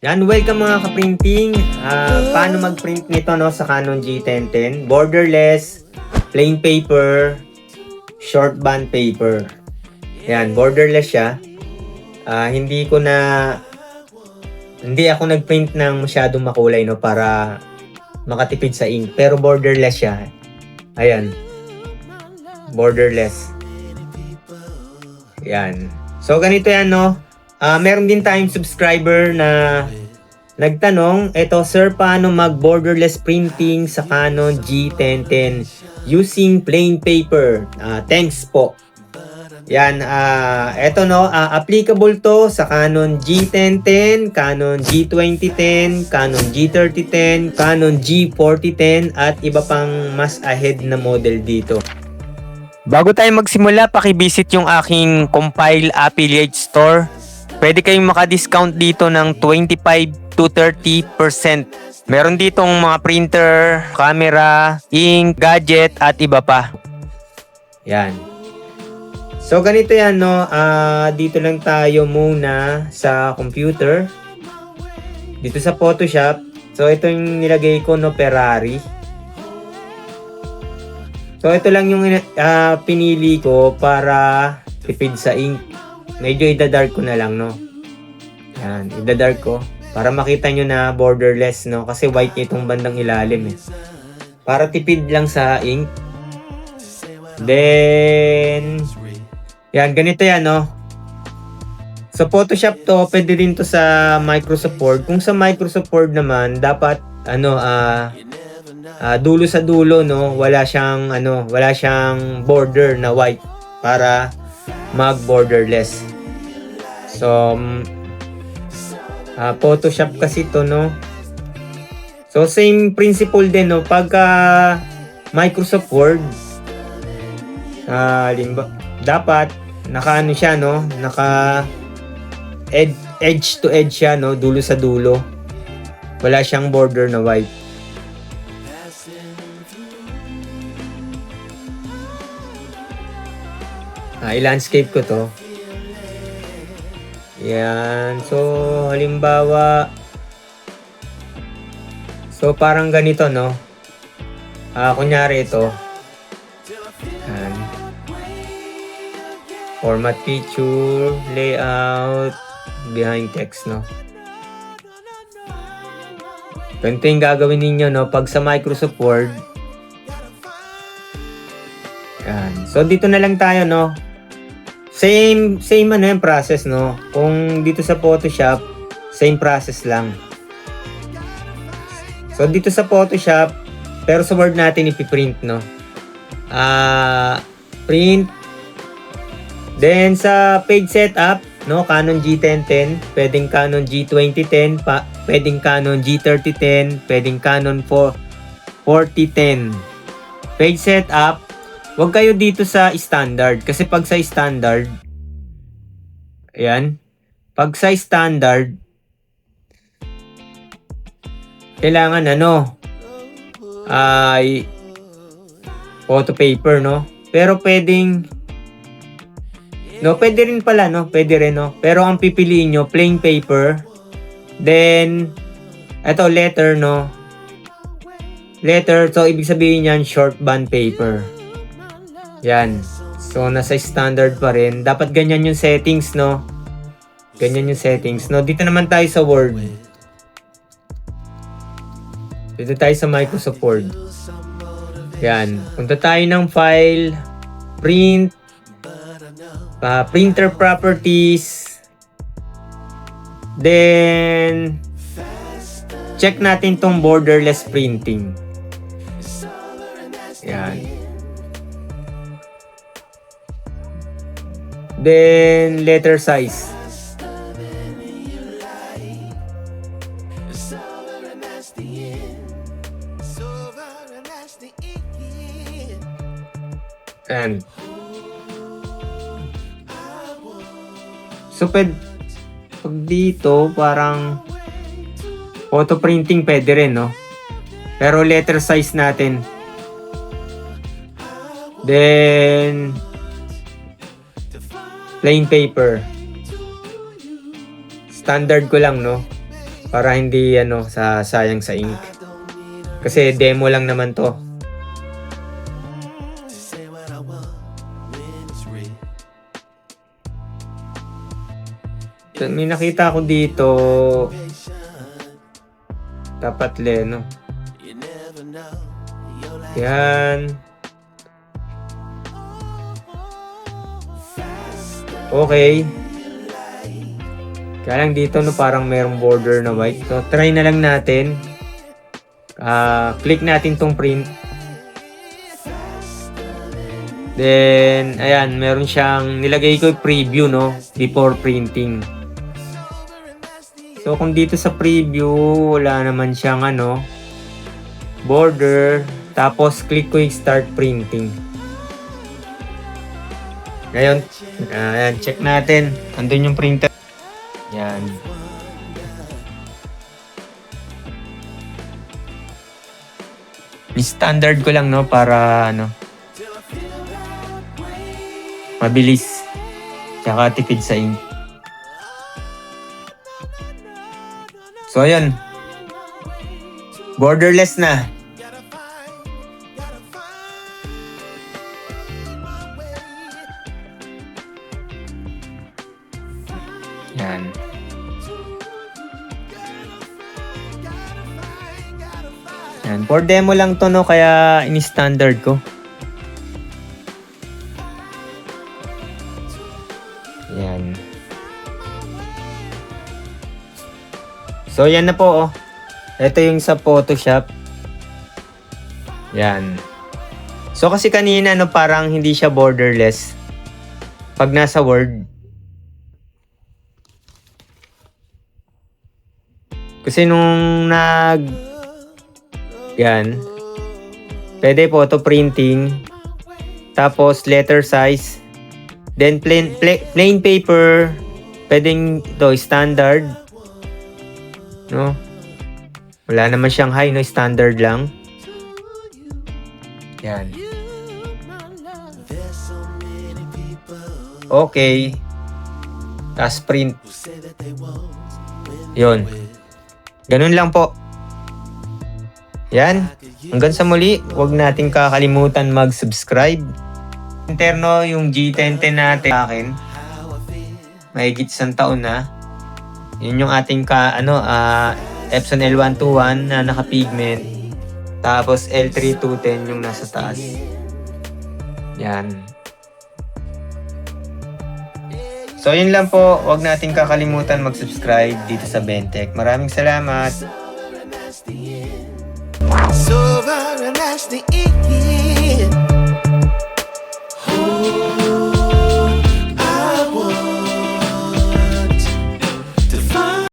Yan, welcome mga ka-printing. Paano mag-print nito no, sa Canon G1010? Borderless, plain paper, short band paper. Yan, borderless siya. Hindi ako nag-print ng masyadong makulay no, para makatipid sa ink. Pero borderless siya. Ayan. Borderless. Yan. So, ganito yan no. Meron din tayong subscriber na nagtanong, eto sir, paano mag-borderless printing sa Canon G1010 using plain paper? Thanks po. Yan, eto no, applicable to sa Canon G1010, Canon G2010, Canon G3010, Canon G4010 at iba pang mas ahead na model dito. Bago tayo magsimula, paki-visit yung aking Compile Affiliate Store. Pwede kayong maka-discount dito ng 25 to 30%. Meron ditong mga printer, camera, ink, gadget, at iba pa. Yan. So, ganito yan, no? Dito lang tayo muna sa computer. Dito sa Photoshop. So, ito yung nilagay ko, no? Ferrari. So, ito lang yung pinili ko para tipid sa ink. Medyo ida-dark ko na lang, no? Yan, ida-dark ko. Para makita nyo na borderless, no? Kasi white itong bandang ilalim, eh. Para tipid lang sa ink. Then, yan, ganito yan, no? Sa Photoshop to, pwede din to sa Microsoft Word. Kung sa Microsoft Word naman, dapat, dulo sa dulo, no? Wala siyang border na white para mag-borderless. So, Photoshop kasi to, no? So, same principle din, no? Pagka Microsoft Word, dapat naka siya, no? Naka edge to edge siya, no? Dulo sa dulo. Wala siyang border na white. I-landscape ko to. Yan. So, halimbawa, so parang ganito, no? Kunyari ito. Yan. Format picture, layout, behind text, no? Ganito yung gagawin ninyo, no? Pag sa Microsoft Word. Yan. So, dito na lang tayo, no? Same yung process, no? Kung dito sa Photoshop, same process lang. So, dito sa Photoshop, pero sa Word natin ipiprint, no? Print. Then, sa page setup, no? Canon G1010, pwedeng Canon G2010, pwedeng Canon G3010, pwedeng Canon 4010. Page setup, huwag kayo dito sa standard. Kasi pag sa standard, ayan, pag sa standard, kailangan ay photo paper, no? Pero pwedeng, no, pwede rin pala, no? Pwede rin, no? Pero ang pipiliin nyo, plain paper. Then, eto, letter, no? Letter, so ibig sabihin yan, short band paper. Yan. So, nasa standard pa rin. Dapat ganyan yung settings, no? Ganyan yung settings, no? Dito naman tayo sa Word. Dito tayo sa Microsoft Word. Yan. Punta tayo ng file, print, printer properties. Then, check natin tong borderless printing. Yan. Then, letter size. And so, pag dito, parang photo printing pwede rin, no? Pero letter size natin. Then, plain paper. Standard ko lang, no? Para hindi sayang sa ink. Kasi demo lang naman to. So, may nakita ko dito. Dapat Leno. Yan. Okay. Kaya lang dito parang merong border na white. So try na lang natin. Click natin tong print. Then ayan, meron siyang nilagay ko preview before printing. So kung dito sa preview wala naman siyang border, tapos click ko yung start printing. Ngayon, ayan, check natin. Andun yung printer. Yan. Standard ko lang para mabilis. Tsaka tipid sa ink. So ayan. Borderless na. Yan. Yan. For demo lang to kaya ini-standard ko. Yan. So yan na po Ito yung sa Photoshop. Yan. So kasi kanina parang hindi siya borderless. Pag nasa Word. Kasi nung yan. Pwede photo printing. Tapos letter size. Then plain paper. Pwedeng standard. Wala naman siyang high, standard lang. Yan. Okay. Tapos print. Yun. Ganun lang po. Yan. Hanggang sa muli, huwag nating kakalimutan mag-subscribe. Interno yung G1010 natin akin. Mahigit 1 taon na. Yun yung ating Epson L121 na naka-pigment. Tapos L3210 yung nasa taas. Yan. So yun lang po, huwag nating kakalimutan mag-subscribe dito sa Bentech. Maraming salamat. So